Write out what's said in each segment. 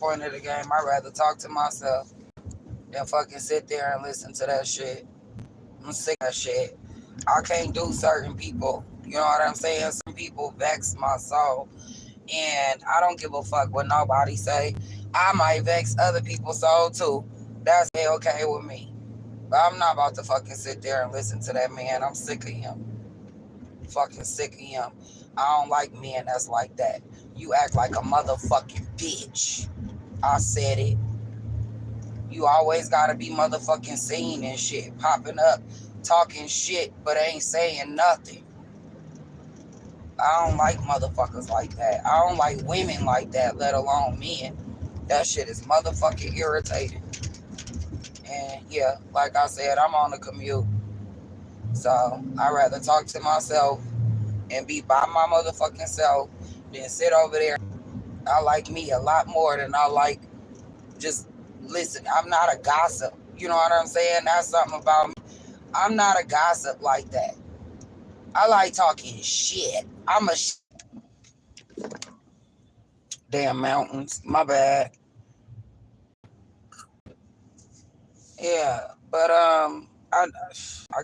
Point of the game, I'd rather talk to myself than fucking sit there and listen to that shit. I'm sick of that shit. I can't do certain people. You know what I'm saying? Some people vex my soul. And I don't give a fuck what nobody say. I might vex other people's soul too. That's okay with me. But I'm not about to fucking sit there and listen to that man. I'm sick of him. Fucking sick of him. I don't like men that's like that. You act like a motherfucking bitch. I said it. You always gotta be motherfucking seen and shit, popping up, talking shit, but ain't saying nothing. I don't like motherfuckers like that. I don't like women like that, let alone men. That shit is motherfucking irritating. And yeah, like I said, I'm on the commute. So I'd rather talk to myself and be by my motherfucking self than sit over there. I like me a lot more than I like just listen. I'm not a gossip. You know what I'm saying? That's something about me. I'm not a gossip like that. I like talking shit. I'm a damn mountains. My bad. Yeah, but I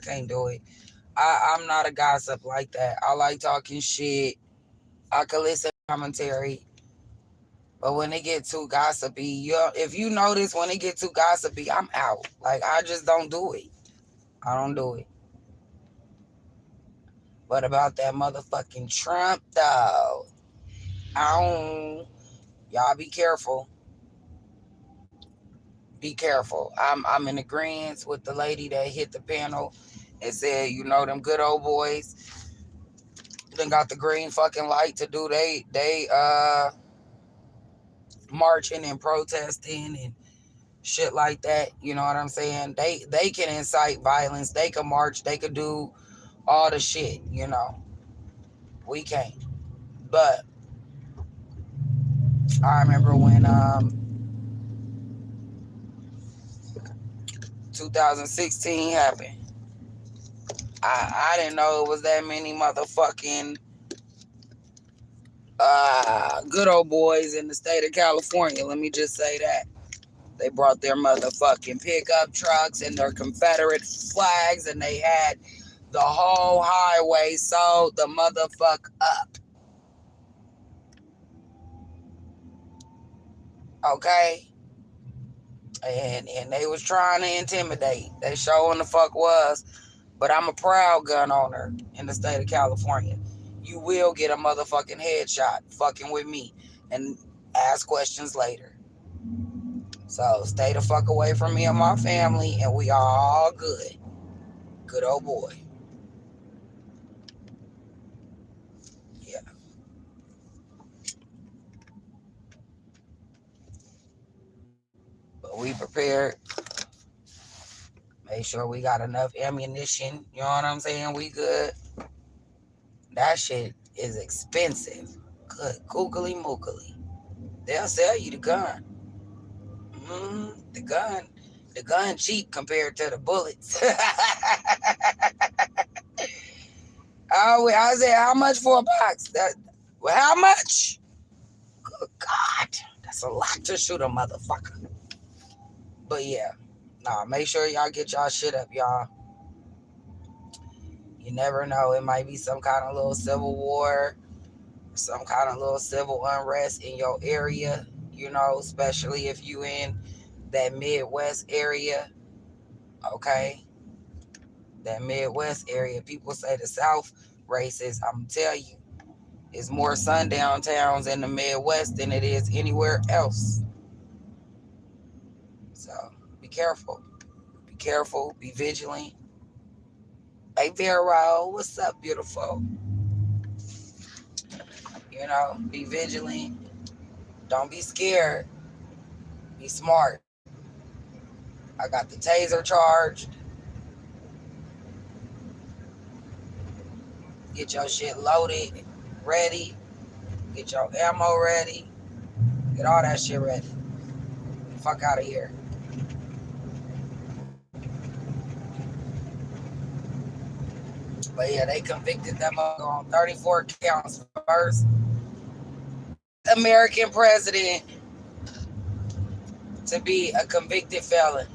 can't do it. I'm not a gossip like that. I like talking shit. I can listen to commentary, but when it get too gossipy, if you notice when it get too gossipy, I'm out. Like I just don't do it. I don't do it. But about that motherfucking Trump though, I don't. Y'all be careful. Be careful. I'm in agreement with the lady that hit the panel and said, them good old boys then got the green fucking light to do they marching and protesting and shit like that. You know what I'm saying? They can incite violence. They can march. They could do all the shit. We can't. But I remember when 2016 happened. I didn't know it was that many motherfucking good old boys in the state of California. Let me just say that. They brought their motherfucking pickup trucks and their Confederate flags, and they had the whole highway sold the motherfuck up. Okay? And they was trying to intimidate. They showing the fuck was. But I'm a proud gun owner in the state of California. You will get a motherfucking headshot fucking with me and ask questions later. So stay the fuck away from me and my family, and we all good. Good old boy. Yeah. But we prepared. Make sure we got enough ammunition. You know what I'm saying? We good. That shit is expensive. Good. Kookily mookily. They'll sell you the gun. The gun. The gun cheap compared to the bullets. I said, how much for a box? Well, how much? Good God. That's a lot to shoot a motherfucker. But yeah. Nah, make sure y'all get y'all shit up, y'all. You never know. It might be some kind of little civil war, some kind of little civil unrest in your area, especially if you in that Midwest area. Okay? That Midwest area. People say the South racist. I'm telling you, it's more sundown towns in the Midwest than it is anywhere else. So be careful. Be careful. Be vigilant. Hey Vero, what's up, beautiful? Be vigilant. Don't be scared. Be smart. I got the taser charged. Get your shit loaded, ready. Get your ammo ready. Get all that shit ready. Fuck out of here. But yeah, they convicted them on 34 counts. First American president to be a convicted felon.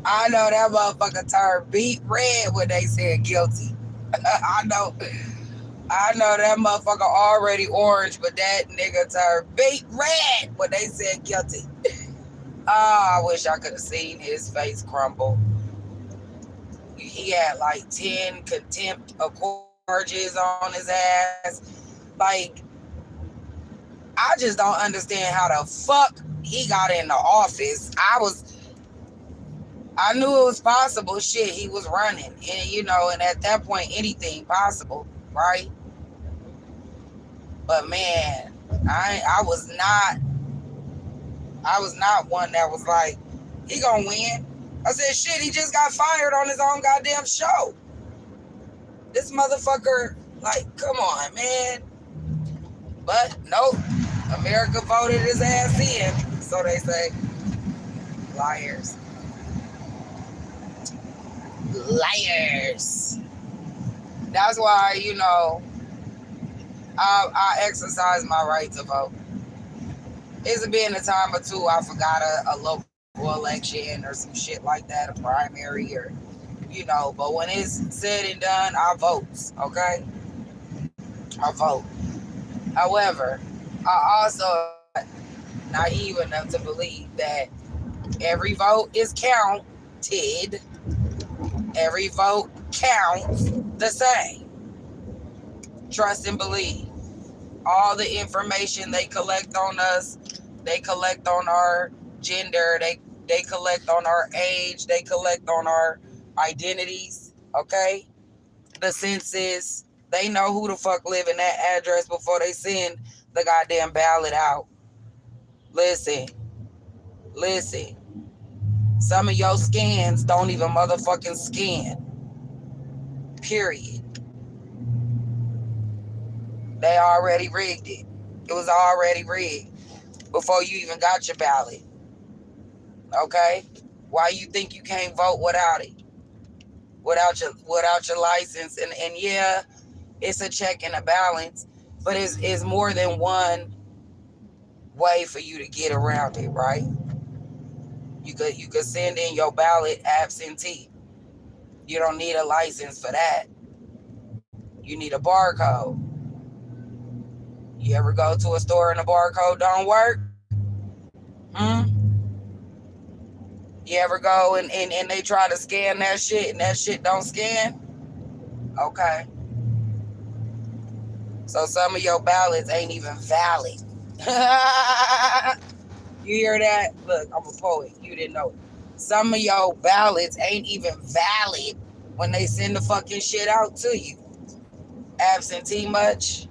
I know that motherfucker turned beet red when they said guilty. I know that motherfucker already orange, but that nigga turned beet red when they said guilty. Oh, I wish I could have seen his face crumble. He had like 10 contempt of charges on his ass. Like, I just don't understand how the fuck he got in the office. I knew it was possible. Shit, he was running. And at that point, anything possible, right? But man, I was not one that was like, he gonna win. I said, shit, he just got fired on his own goddamn show. This motherfucker, like, come on, man. But nope, America voted his ass in, so they say. Liars. Liars. That's why, I exercise my right to vote. It's been a time or two I forgot a local election or some shit like that, a primary but when it's said and done, I vote, okay? I vote. However, I also naive enough to believe that every vote is counted. Every vote counts the same. Trust and believe. All the information they collect on us, they collect on our gender, they collect on our age, they collect on our identities, okay? The census, they know who the fuck live in that address before they send the goddamn ballot out. Listen. Some of your scans don't even motherfucking scan. Period. They already rigged it. It was already rigged before you even got your ballot. Okay? Why you think you can't vote without it? Without your license? And yeah, it's a check and a balance, but it's more than one way for you to get around it, right? You could send in your ballot absentee. You don't need a license for that. You need a barcode. You ever go to a store and the barcode don't work? You ever go and they try to scan that shit and that shit don't scan? Okay. So some of your ballots ain't even valid. You hear that? Look, I'm a poet. You didn't know it. Some of your ballots ain't even valid when they send the fucking shit out to you. Absentee much?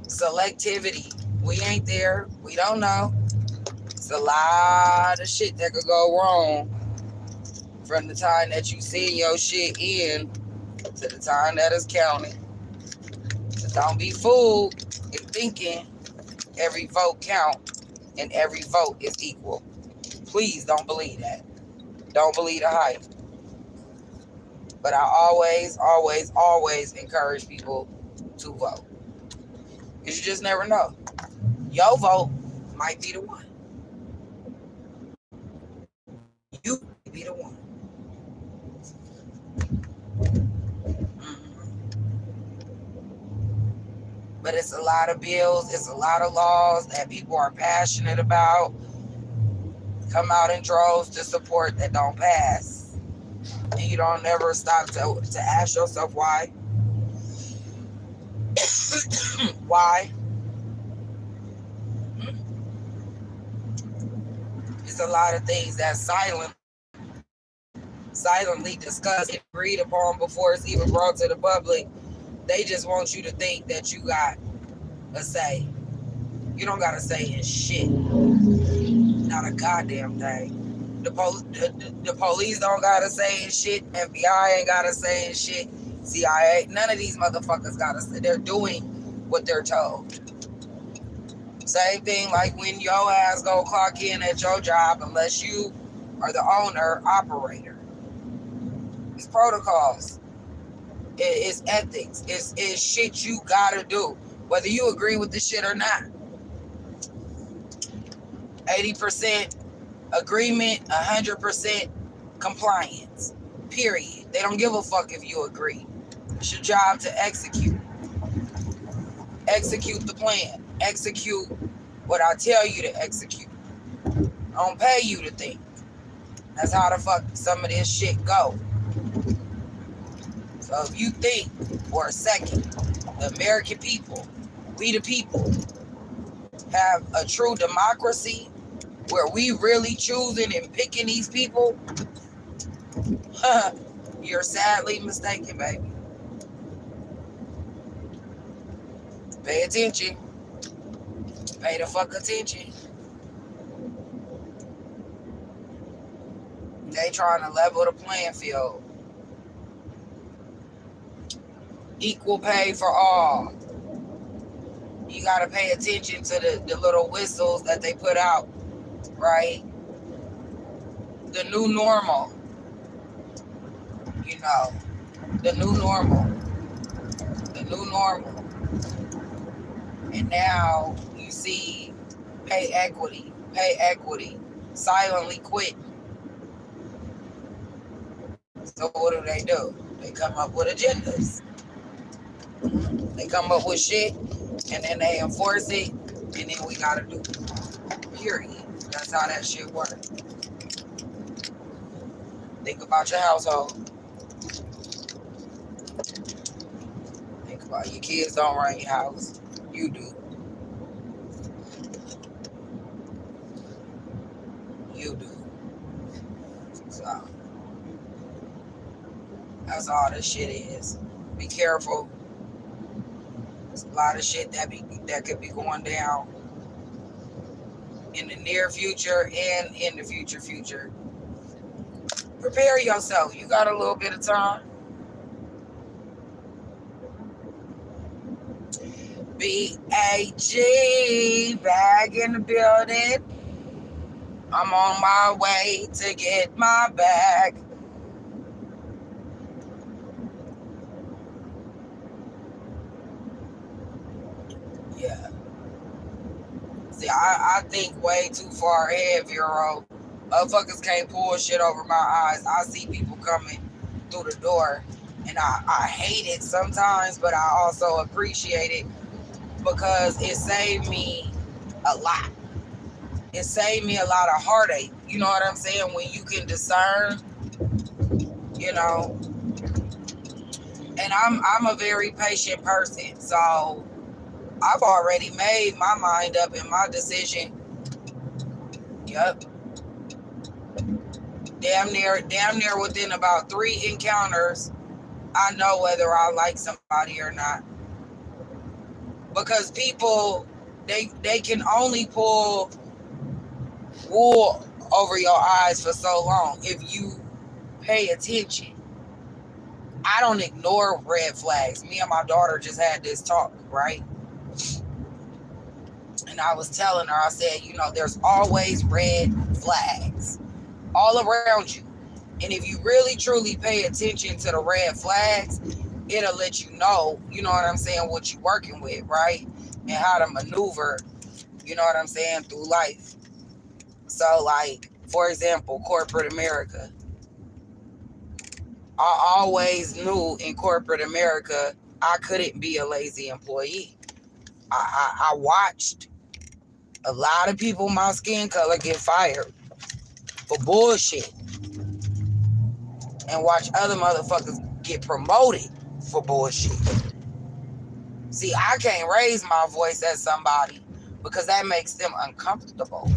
Selectivity. We ain't there. We don't know. It's a lot of shit that could go wrong from the time that you send your shit in to the time that it's counted. So don't be fooled in thinking every vote count and every vote is equal. Please don't believe that. Don't believe the hype. But I always encourage people to vote. Because you just never know. Your vote might be the one. You might be the one. But it's a lot of bills, it's a lot of laws that people are passionate about, come out in droves to support that don't pass. And you don't ever stop to ask yourself why. Why? It's a lot of things that silently discussed and agreed upon before it's even brought to the public. They just want you to think that you got a say. You don't got a say in shit. Not a goddamn thing. The police don't got a say in shit. FBI ain't got a say in shit. CIA, none of these motherfuckers got a say. They're doing what they're told. Same thing like when your ass go clock in at your job, unless you are the owner, operator. It's protocols. It's ethics. It's shit you gotta do, whether you agree with the shit or not. 80% agreement, 100% compliance. Period. They don't give a fuck if you agree. It's your job to execute. Execute the plan. Execute what I tell you to execute. I don't pay you to think. That's how the fuck some of this shit go. So if you think for a second, the American people, we the people, have a true democracy where we really choosing and picking these people, you're sadly mistaken, baby. Pay attention. Pay the fuck attention. They trying to level the playing field. Equal pay for all. You got to pay attention to the little whistles that they put out, right? The new normal. You know, the new normal. The new normal. And now you see pay equity, silently quit. So what do? They come up with agendas. They come up with shit, and then they enforce it, and then we gotta do it. Period. That's how that shit works. Think about your household. Think about your kids don't run your house. You do. You do. So that's all this shit is. Be careful. There's a lot of shit that could be going down in the near future and in the future. Prepare yourself. You got a little bit of time. B-A-G, back in the building. I'm on my way to get my bag. Yeah. See, I think way too far ahead, Vero. Motherfuckers can't pull shit over my eyes. I see people coming through the door, and I hate it sometimes, but I also appreciate it because it saved me a lot. It saved me a lot of heartache. You know what I'm saying? When you can discern, you know. And I'm a very patient person, so I've already made my mind up in my decision. Yep. Damn near within about 3 encounters, I know whether I like somebody or not. Because people, they can only pull wool over your eyes for so long if you pay attention. I don't ignore red flags. Me and my daughter just had this talk, right? And I was telling her, I said, you know, there's always red flags all around you. And if you really truly pay attention to the red flags, it'll let you know what I'm saying, what you're working with, right? And how to maneuver, you know what I'm saying, through life. So, like, for example, corporate America. I always knew in corporate America, I couldn't be a lazy employee. I watched a lot of people my skin color get fired for bullshit. And watch other motherfuckers get promoted for bullshit. See, I can't raise my voice at somebody because that makes them uncomfortable.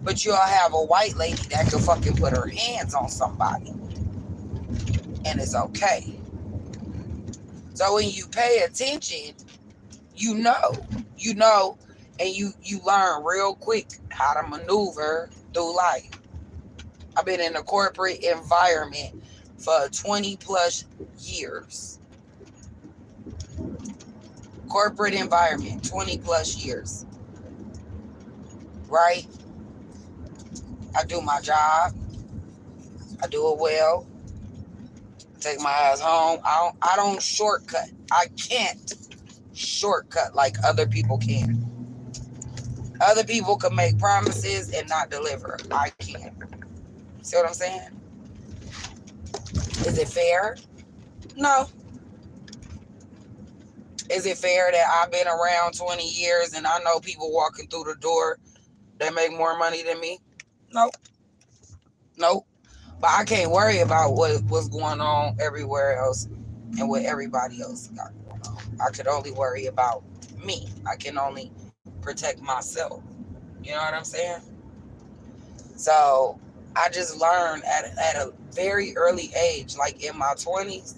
But you'll have a white lady that can fucking put her hands on somebody. And it's okay. So when you pay attention, you know, and you learn real quick how to maneuver through life. I've been in a corporate environment for 20 plus years. Corporate environment, 20 plus years. Right? I do my job. I do it well. Take my ass home. I don't shortcut. I can't shortcut like other people can. Other people can make promises and not deliver. I can't. See what I'm saying? Is it fair? No. Is it fair that I've been around 20 years and I know people walking through the door that make more money than me? No. No. But I can't worry about what's going on everywhere else and what everybody else got going on. I could only worry about me. I can only protect myself. You know what I'm saying? So I just learned at a very early age, like in my 20s,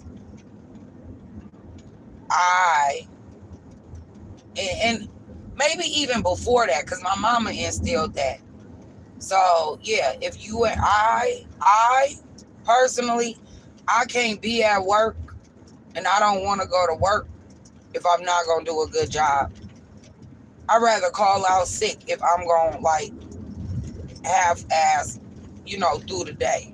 I, and maybe even before that, because my mama instilled that. So yeah, if you and I personally, I can't be at work and I don't want to go to work if I'm not gonna do a good job. I'd rather call out sick if I'm gonna like half-ass, through the day,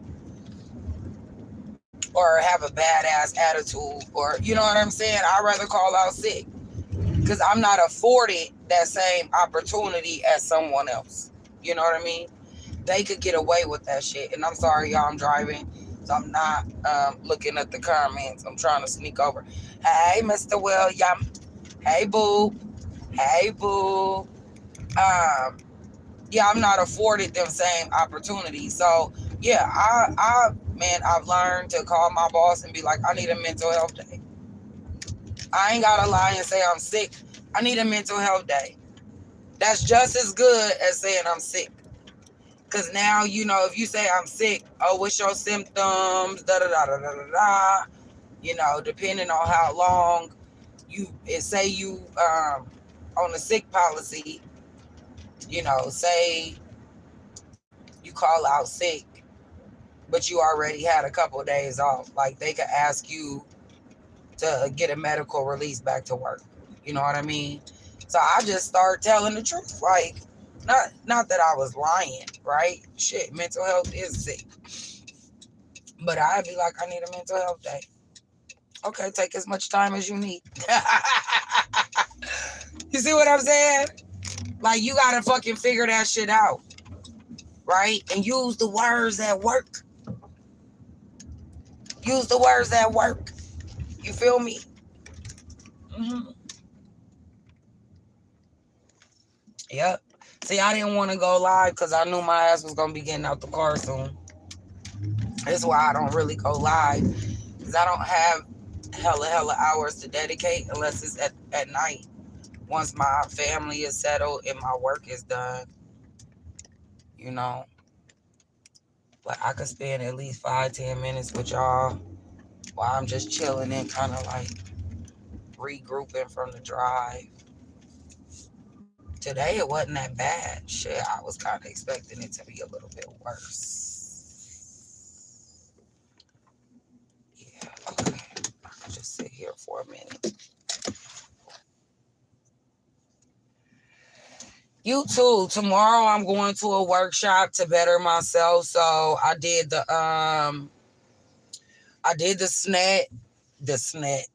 or have a badass attitude, or you know what I'm saying. I'd rather call out sick because I'm not afforded that same opportunity as someone else. You know what I mean? They could get away with that shit. And I'm sorry, y'all, I'm driving, so I'm not looking at the comments. I'm trying to sneak over. Hey, Mr. William. Hey, boo. Hey, boo. Yeah, I'm not afforded them same opportunities. So yeah, man, I've learned to call my boss and be like, I need a mental health day. I ain't gotta lie and say I'm sick. I need a mental health day. That's just as good as saying I'm sick. Cause now, if you say I'm sick, oh, what's your symptoms? Da da da da da da da. Depending on how long say you on the sick policy, say you call out sick, but you already had a couple of days off. Like they could ask you to get a medical release back to work. You know what I mean? So I just start telling the truth. Like, not that I was lying, right? Shit, mental health is sick. But I'd be like, I need a mental health day. Okay, take as much time as you need. You see what I'm saying? Like, you gotta fucking figure that shit out, right? And use the words that work. Use the words that work. You feel me? Mm-hmm. Yep. See, I didn't want to go live because I knew my ass was going to be getting out the car soon. That's why I don't really go live. Because I don't have hella hours to dedicate unless it's at night. Once my family is settled and my work is done, you know. But I could spend at least 5-10 minutes with y'all while I'm just chilling and kind of like regrouping from the drive. Today it wasn't that bad. Shit, I was kind of expecting it to be a little bit worse. Yeah, okay. I can just sit here for a minute. You too. Tomorrow I'm going to a workshop to better myself. So I did the SNET. The SNET.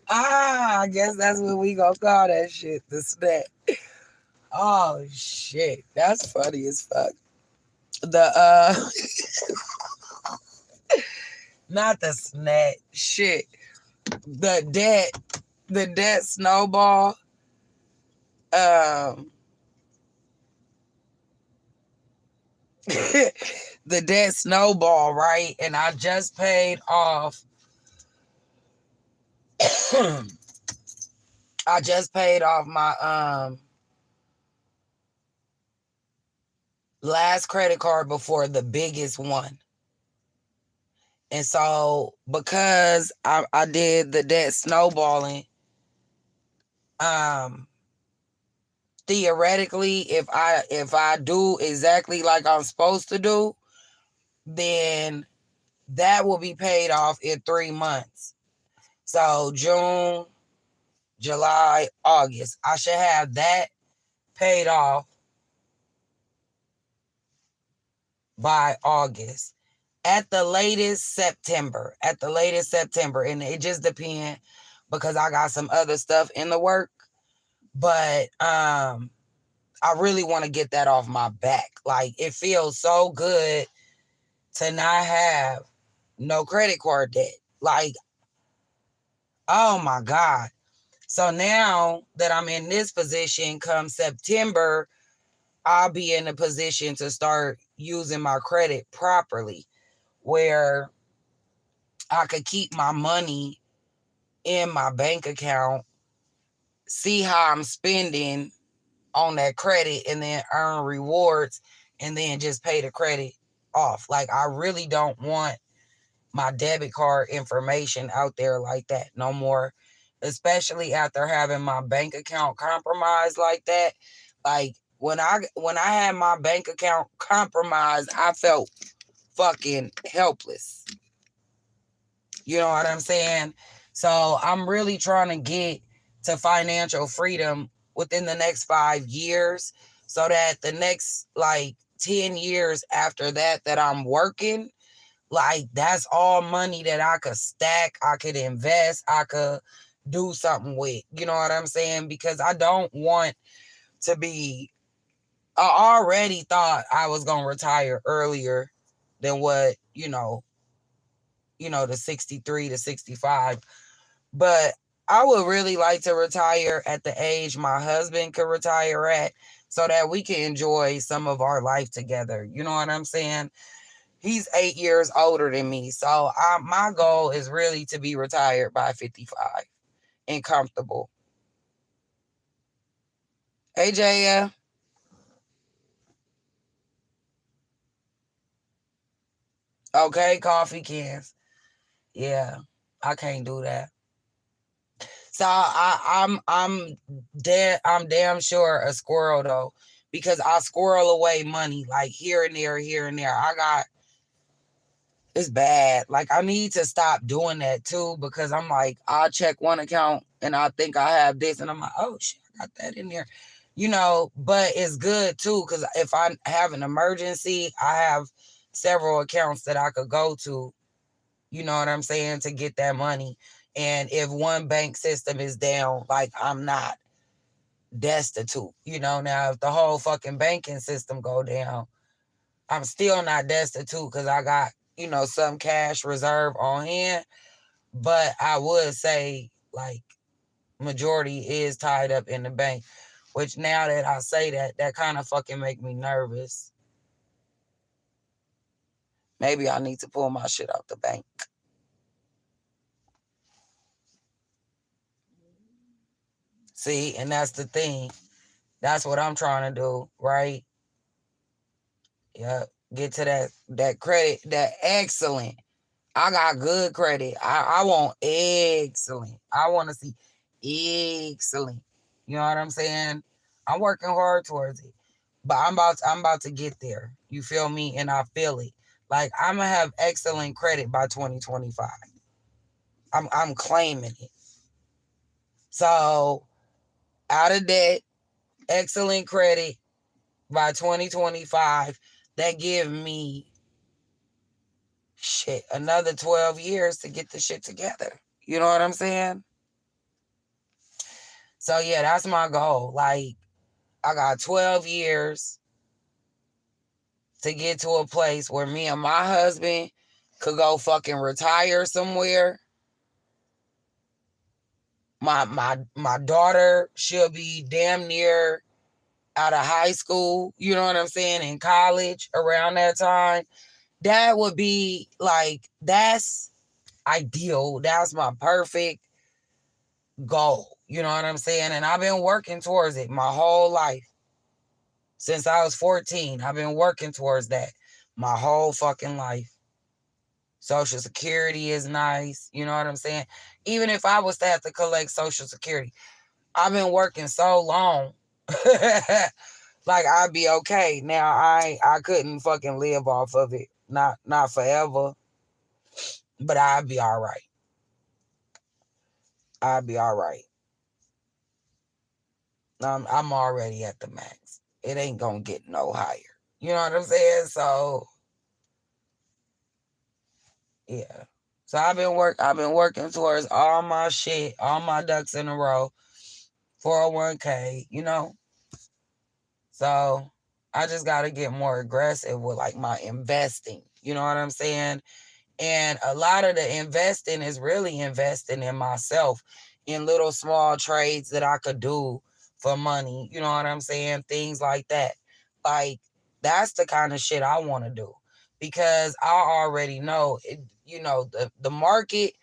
I guess that's what we gonna call that shit. The SNET. Oh shit. That's funny as fuck. The not the SNET. Shit. The debt snowball. The debt snowball, right? And I just paid off I just paid off my last credit card before the biggest one. And so because I did the debt snowballing, theoretically, if I do exactly like I'm supposed to do, then that will be paid off in 3 months. So June, July, August. I should have that paid off by August. At the latest September. At the latest September. And it just depends because I got some other stuff in the work. But I really want to get that off my back. Like, it feels so good to not have no credit card debt. Like, oh my God. So now that I'm in this position, come September, I'll be in a position to start using my credit properly, where I could keep my money in my bank account, see how I'm spending on that credit, and then earn rewards, and then just pay the credit off. Like, I really don't want my debit card information out there like that no more, especially after having my bank account compromised like that. Like, when I had my bank account compromised, I felt fucking helpless. You know what I'm saying? So I'm really trying to get to financial freedom within the next 5 years, so that the next like 10 years after that I'm working, like, that's all money that I could stack, I could invest, I could do something with. You know what I'm saying? Because I don't want to be, I already thought I was going to retire earlier than what, the 63 to 65. But I would really like to retire at the age my husband could retire at, so that we can enjoy some of our life together. You know what I'm saying? He's 8 years older than me. So my goal is really to be retired by 55 and comfortable. Hey, Jaya. Okay, coffee cans. Yeah, I can't do that. So I'm damn sure a squirrel though, because I squirrel away money like here and there, here and there. It's bad. Like, I need to stop doing that too, because I'm like, I'll check one account and I think I have this, and I'm like, oh shit, I got that in there. But it's good too, because if I have an emergency, I have several accounts that I could go to, you know what I'm saying, to get that money. And if one bank system is down, like, I'm not destitute. Now if the whole fucking banking system go down, I'm still not destitute, because I got, some cash reserve on hand. But I would say, like, majority is tied up in the bank, which now that I say that kind of fucking make me nervous. Maybe I need to pull my shit out the bank. See, and that's the thing. That's what I'm trying to do, right? Yeah, get to that credit, that excellent. I got good credit. I want excellent. I want to see excellent. You know what I'm saying? I'm working hard towards it. But I'm about to get there. You feel me? And I feel it. Like, I'm gonna have excellent credit by 2025. I'm claiming it. So, out of debt, excellent credit by 2025, that give me shit another 12 years to get the shit together. You know what I'm saying? So yeah, that's my goal. Like, I got 12 years to get to a place where me and my husband could go fucking retire somewhere. My daughter, she'll be damn near out of high school, you know what I'm saying, in college around that time. That would be like, that's ideal. That's my perfect goal. You know what I'm saying? And I've been working towards it my whole life. Since I was 14, I've been working towards that my whole fucking life. Social Security is nice. You know what I'm saying? Even if I was to have to collect Social Security, I've been working so long. Like, I'd be okay. Now, I couldn't fucking live off of it. Not forever. But I'd be all right. I'd be all right. I'm already at the max. It ain't gonna get no higher. You know what I'm saying? So Yeah. So I've been working towards all my shit, all my ducks in a row, 401k, So I just got to get more aggressive with like my investing. You know what I'm saying? And a lot of the investing is really investing in myself, in little small trades that I could do for money. You know what I'm saying? Things like that. Like, that's the kind of shit I want to do, because I already know it, the market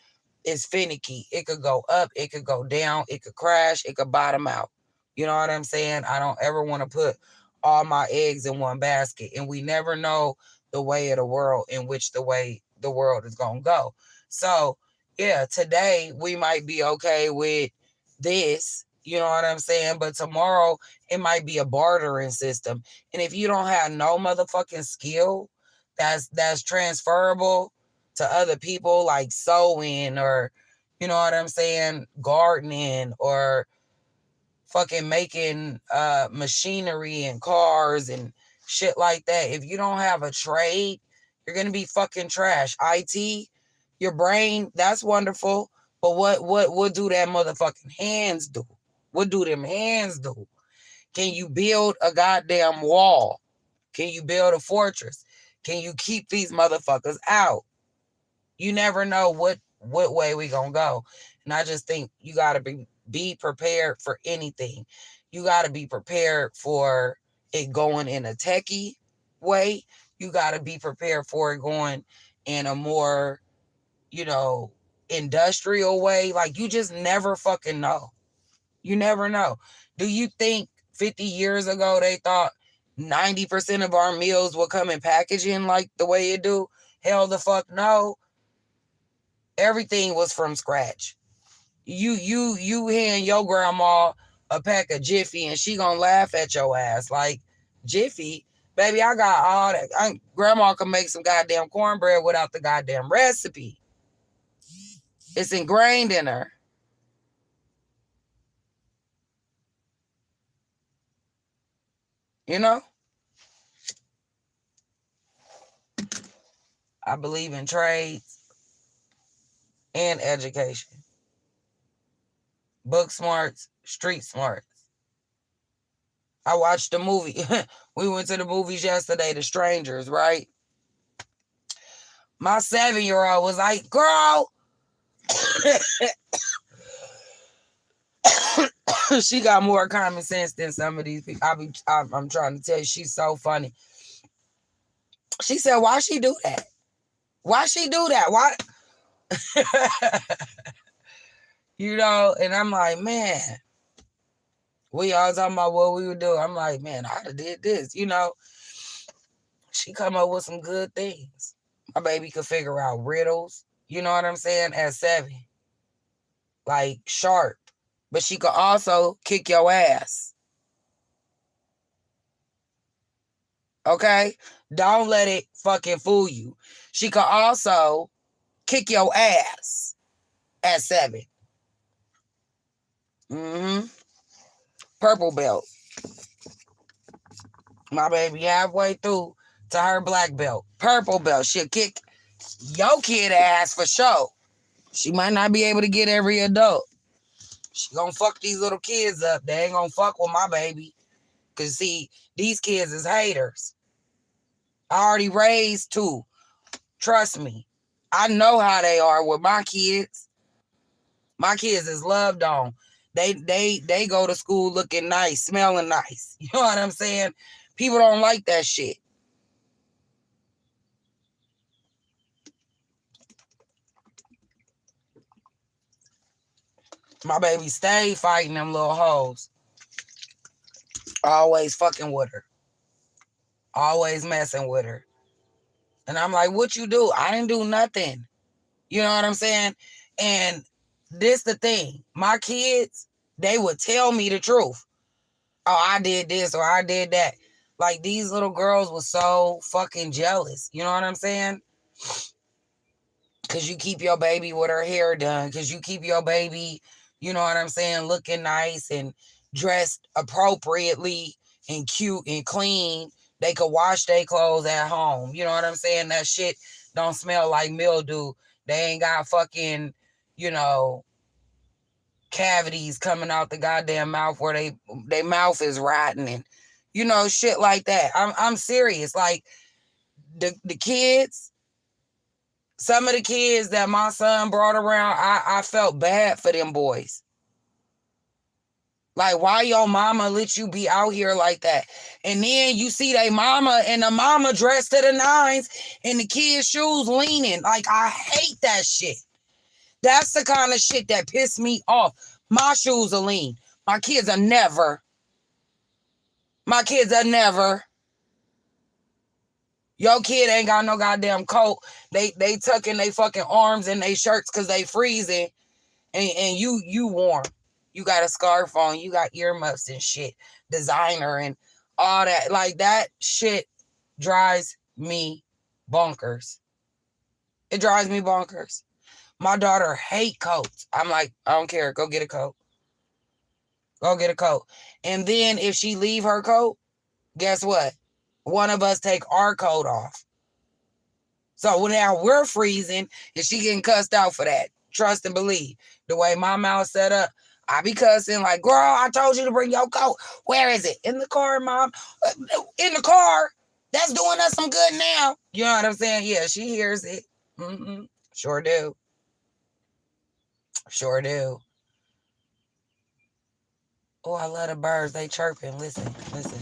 is finicky. It could go up, it could go down, it could crash, it could bottom out. You know what I'm saying? I don't ever want to put all my eggs in one basket, and we never know the way of the world, in which the way the world is going to go. So, yeah, today we might be okay with this, you know what I'm saying? But tomorrow it might be a bartering system. And if you don't have no motherfucking skill that's transferable to other people, like sewing, or, you know what I'm saying, gardening, or fucking making machinery and cars and shit like that. If you don't have a trade, you're gonna be fucking trash. IT, your brain, that's wonderful, but what do that motherfucking hands do? What do them hands do? Can you build a goddamn wall? Can you build a fortress? Can you keep these motherfuckers out? You never know what way we gonna go. And I just think you gotta be prepared for anything. You gotta be prepared for it going in a techie way. You gotta be prepared for it going in a more, industrial way. Like, you just never fucking know. You never know. Do you think 50 years ago they thought 90% of our meals would come in packaging like the way it do? Hell the fuck no. Everything was from scratch. You hand your grandma a pack of Jiffy and she gonna laugh at your ass. Like, Jiffy? Baby, I got all that. Grandma can make some goddamn cornbread without the goddamn recipe. It's ingrained in her. You know? I believe in trades and education. Book smarts, street smarts. I watched the movie. We went to the movies yesterday, The Strangers, right? My 7-year-old was like, girl, she got more common sense than some of these people. I'm trying to tell you, she's so funny. She said, why she do that? Why she do that? Why? And I'm like, man, we all talking about what we would do. I'm like, man, I'd have did this, She come up with some good things. My baby could figure out riddles, you know what I'm saying, at 7. Like, sharp. But she could also kick your ass. Okay? Don't let it fucking fool you. She could also kick your ass at 7. Purple belt. My baby halfway through to her black belt. Purple belt. She'll kick your kid ass for sure. She might not be able to get every adult. She gonna fuck these little kids up. They ain't gonna fuck with my baby. Cause see, these kids is haters. I already raised 2. Trust me. I know how they are with my kids. My kids is loved on. They go to school looking nice, smelling nice. You know what I'm saying? People don't like that shit. My baby stayed fighting them little hoes. Always fucking with her. Always messing with her. And I'm like, what you do? I didn't do nothing. You know what I'm saying? And this the thing. My kids, they would tell me the truth. Oh, I did this or I did that. Like, these little girls were so fucking jealous. You know what I'm saying? Because you keep your baby with her hair done. Because you keep your baby, you know what I'm saying, looking nice and dressed appropriately and cute and clean. They could wash their clothes at home. You know what I'm saying? That shit don't smell like mildew. They ain't got fucking, you know, cavities coming out the goddamn mouth where they mouth is rotting and, you know, shit like that. I'm serious. Like the kids, some of the kids that my son brought around, I felt bad for them boys. Like, why your mama let you be out here like that? And then you see they mama and the mama dressed to the nines and the kids' shoes leaning. Like, I hate that shit. That's the kind of shit that pissed me off. My shoes are lean. My kids are never. My kids are never. Your kid ain't got no goddamn coat. They tucking they fucking arms in they shirts because they freezing. And you warm. You got a scarf on. You got earmuffs and shit. Designer and all that. Like, that shit drives me bonkers. It drives me bonkers. My daughter hate coats. I'm like, I don't care. Go get a coat. Go get a coat. And then if she leave her coat, guess what? One of us take our coat off. So now we're freezing and she getting cussed out for that. Trust and believe. The way my mouth set up, I be cussing like, girl, I told you to bring your coat. Where is it? In the car, mom. In the car. That's doing us some good now. You know what I'm saying? Yeah, she hears it. Mm-hmm. Sure do. Sure do. Oh, I love the birds. They chirping. Listen, listen.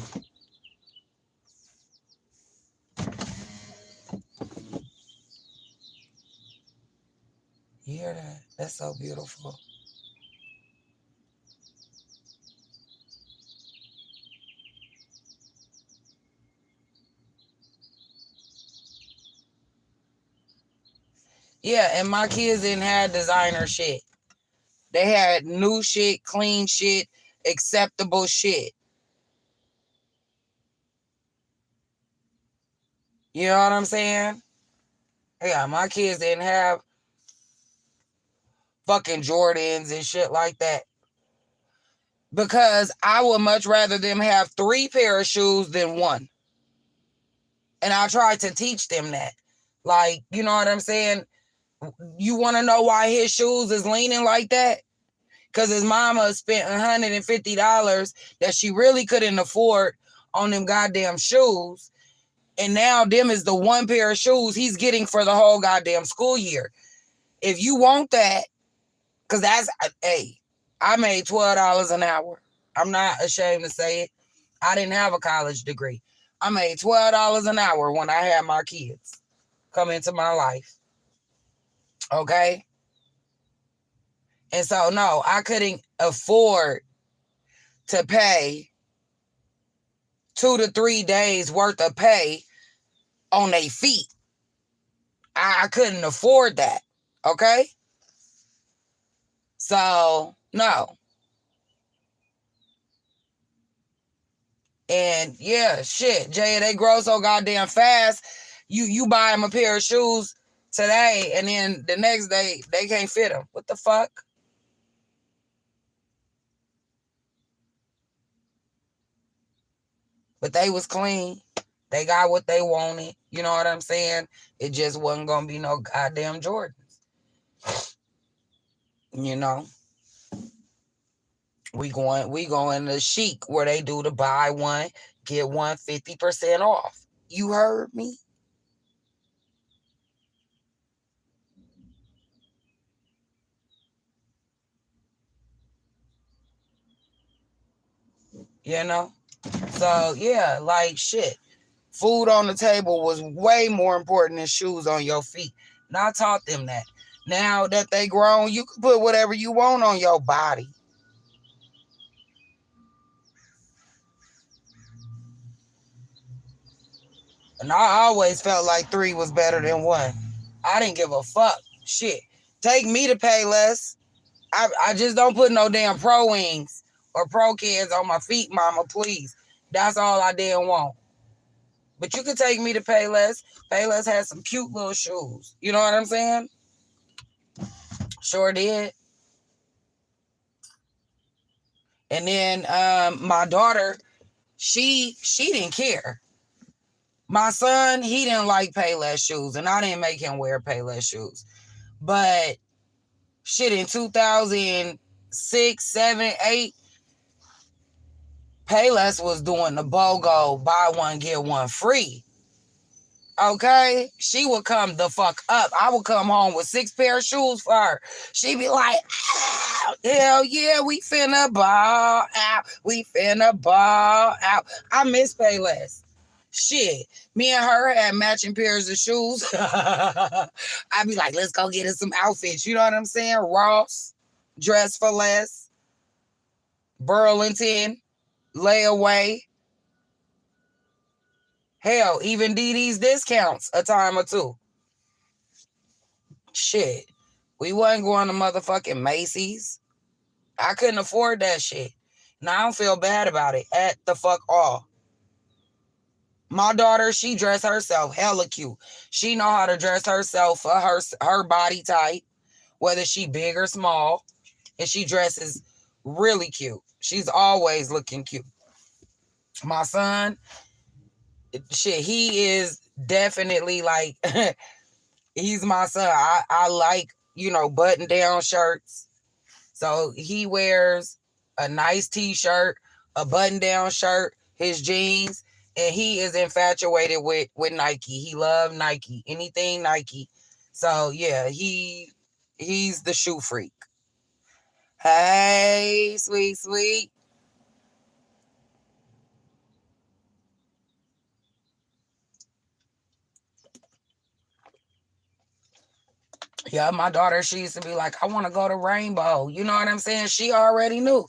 You hear that? That's so beautiful. Yeah, and my kids didn't have designer shit. They had new shit, clean shit, acceptable shit. You know what I'm saying? Yeah, my kids didn't have fucking Jordans and shit like that. Because I would much rather them have 3 pair of shoes than 1. And I tried to teach them that. Like, you know what I'm saying? You want to know why his shoes is leaning like that? Because his mama spent $150 that she really couldn't afford on them goddamn shoes. And now them is the 1 pair of shoes he's getting for the whole goddamn school year. If you want that, because that's, hey, I made $12 an hour. I'm not ashamed to say it. I didn't have a college degree. I made $12 an hour when I had my kids come into my life. Okay? And so, no, I couldn't afford to pay 2 to 3 days worth of pay on their feet. I couldn't afford that. Okay? So, no. And yeah, shit, Jay, they grow so goddamn fast. You buy them a pair of shoes today, and then the next day they can't fit them. What the fuck? But they was clean. They got what they wanted. You know what I'm saying? It just wasn't gonna be no goddamn Jordans. You know, we going to Chic where they do the buy one get one 50% off. You heard me? You know? So yeah, like shit. Food on the table was way more important than shoes on your feet. And I taught them that. Now that they grown, you can put whatever you want on your body. And I always felt like 3 was better than 1. I didn't give a fuck. Shit. Take me to pay less. I just don't put no damn pro wings or pro kids on my feet, mama, please. That's all I damn want. But you could take me to Payless. Payless has some cute little shoes. You know what I'm saying? Sure did. And then my daughter, she didn't care. My son, he didn't like Payless shoes, and I didn't make him wear Payless shoes. But shit, in 2006, 7, 8, Payless was doing the BOGO buy one, get one free. Okay? She would come the fuck up. I would come home with 6 pair of shoes for her. She'd be like, hell yeah, we finna ball out. We finna ball out. I miss Payless. Shit. Me and her had matching pairs of shoes. I'd be like, let's go get us some outfits. You know what I'm saying? Ross, Dress for Less, Burlington, Layaway. Hell, even DD's discounts a time or two. Shit. We wasn't going to motherfucking Macy's. I couldn't afford that shit. And I don't feel bad about it at the fuck all. My daughter, she dress herself hella cute. She know how to dress herself for her body type, whether she big or small. And she dresses really cute. She's always looking cute. My son, shit, he is definitely like, he's my son. I like, button down shirts. So he wears a nice t-shirt, a button down shirt, his jeans, and he is infatuated with Nike. He loves Nike, anything Nike. So yeah, he's the shoe freak. Hey, sweet, sweet. Yeah, my daughter, she used to be like, I want to go to Rainbow. You know what I'm saying? She already knew.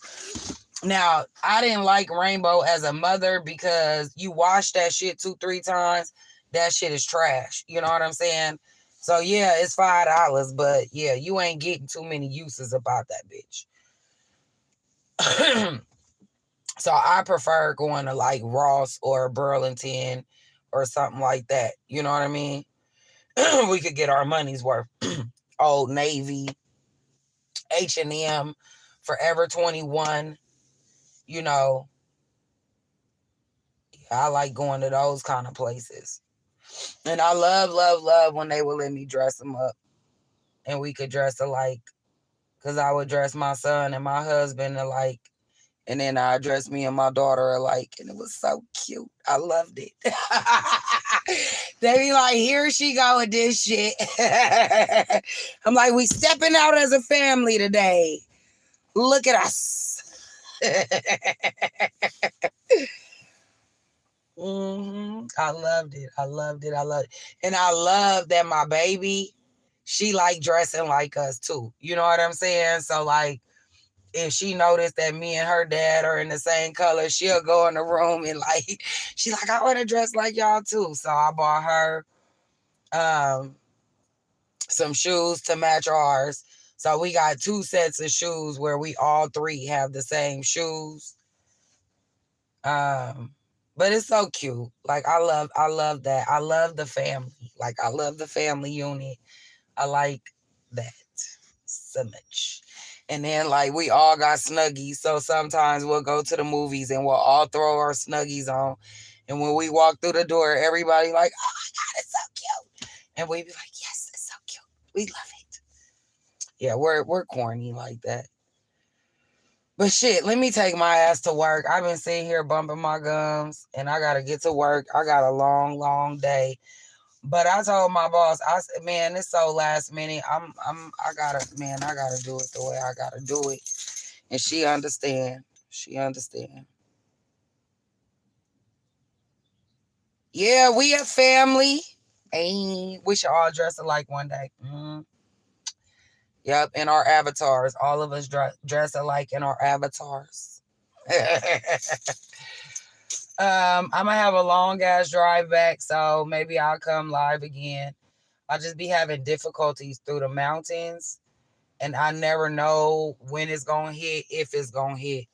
Now, I didn't like Rainbow as a mother because you wash that shit 2-3 times. That shit is trash. You know what I'm saying? So, yeah, it's $5, but yeah, you ain't getting too many uses about that bitch. So, I prefer going to like Ross or Burlington or something like that. You know what I mean? We could get our money's worth. Old Navy, H&M, Forever 21, you know. I like going to those kind of places. And I love, love, love when they would let me dress them up. And we could dress alike. Because I would dress my son and my husband alike. And then I dressed me and my daughter alike. And it was so cute. I loved it. They be like, here she go with this shit. I'm like, we stepping out as a family today. Look at us. I loved it. I loved it. I loved it. And I love that my baby, she like dressing like us too. You know what I'm saying? So like, if she noticed that me and her dad are in the same color, she'll go in the room and like, she's like, I want to dress like y'all too. So I bought her some shoes to match ours. So we got 2 sets of shoes where we all 3 have the same shoes. But it's so cute. Like I love that. I love the family. Like I love the family unit. I like that so much. And then like we all got snuggies. So sometimes we'll go to the movies and we'll all throw our snuggies on. And when we walk through the door, everybody like, oh my God, it's so cute. And we be like, yes, it's so cute. We love it. Yeah, we're corny like that. But shit, let me take my ass to work. I've been sitting here bumping my gums and I gotta get to work. I got a long, long day. But I told my boss, I said, man, it's so last minute. I gotta do it the way I gotta do it. And she understand. She understand. Yeah, we a family. Hey, we should all dress alike one day. Yep, in our avatars. All of us dress alike in our avatars. I'm gonna have a long ass drive back, so maybe I'll come live again. I'll just be having difficulties through the mountains, and I never know when it's gonna hit, if it's gonna hit.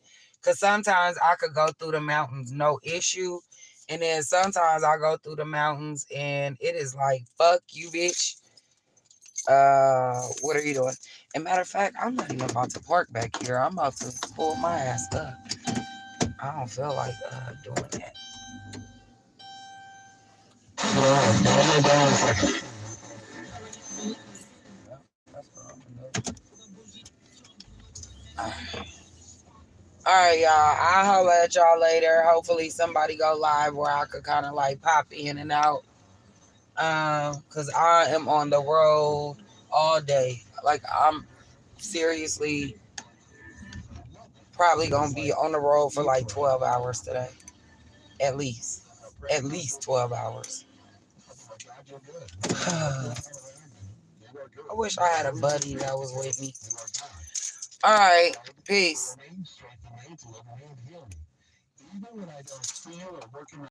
Cause sometimes I could go through the mountains no issue, and then sometimes I go through the mountains and it is like, fuck you, bitch. What are you doing? And matter of fact, I'm not even about to park back here. I'm about to pull my ass up. I don't feel like doing that. That's what I'm gonna do. All right, y'all. I'll holler at y'all later. Hopefully somebody go live where I could kind of like pop in and out. Cause I am on the road all day. Like I'm seriously probably gonna be on the road for like 12 hours today. At least. At least 12 hours. I wish I had a buddy that was with me. All right. Peace.